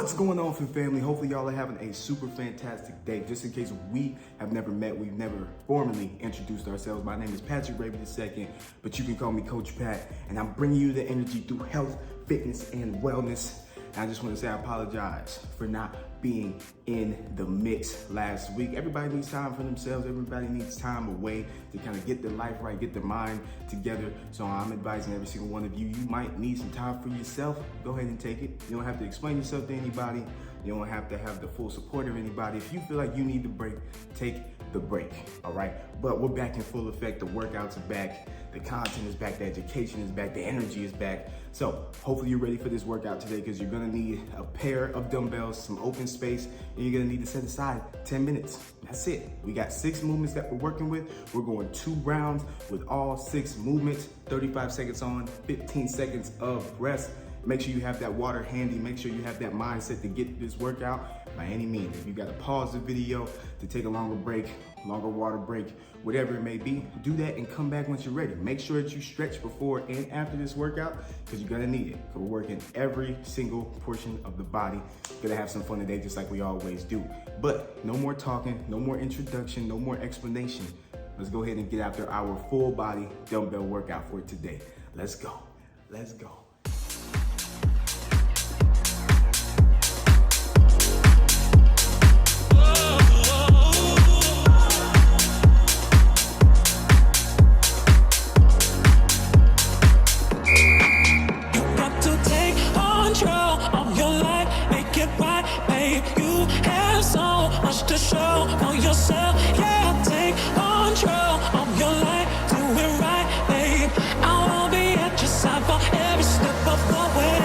What's going on, family? Hopefully y'all are having a super fantastic day. Just in case we have never met, we've never formally introduced ourselves. My name is Patrick Raby II, but you can call me Coach Pat, and I'm bringing you the energy through health, fitness, and wellness. And I just want to say I apologize for not being in the mix last week. Everybody needs time for themselves. Everybody needs time away to kind of get their life right, get their mind together. So I'm advising every single one of you, you might need some time for yourself. Go ahead and take it. You don't have to explain yourself to anybody. You don't have to have the full support of anybody. If you feel like you need the break, take the break, all right? But we're back in full effect. The workouts are back. The content is back. The education is back. The energy is back. So hopefully you're ready for this workout today, because you're gonna need a pair of dumbbells, some open space, and you're gonna need to set aside 10 minutes. That's it. We got 6 movements that we're working with. We're going 2 rounds with all 6 movements, 35 seconds on, 15 seconds of rest. Make sure you have that water handy. Make sure you have that mindset to get this workout by any means. If you gotta pause the video to take a longer break, longer water break, whatever it may be, do that and come back once you're ready. Make sure that you stretch before and after this workout, because you're gonna need it. We're working every single portion of the body. Gonna have some fun today, just like we always do. But no more talking, no more introduction, no more explanation. Let's go ahead and get after our full body dumbbell workout for today. Let's go, let's go. To show for yourself, yeah, take control of your life, do it right, babe. I will be at your side for every step of the way.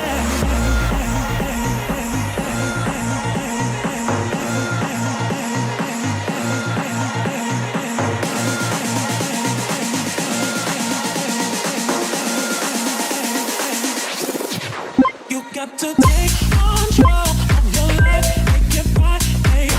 You got to take control of your life, make it right, babe.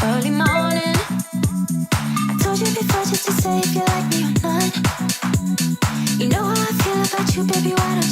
early morning. I told you before just to say if you like me or not. You know how I feel about you, baby, why don't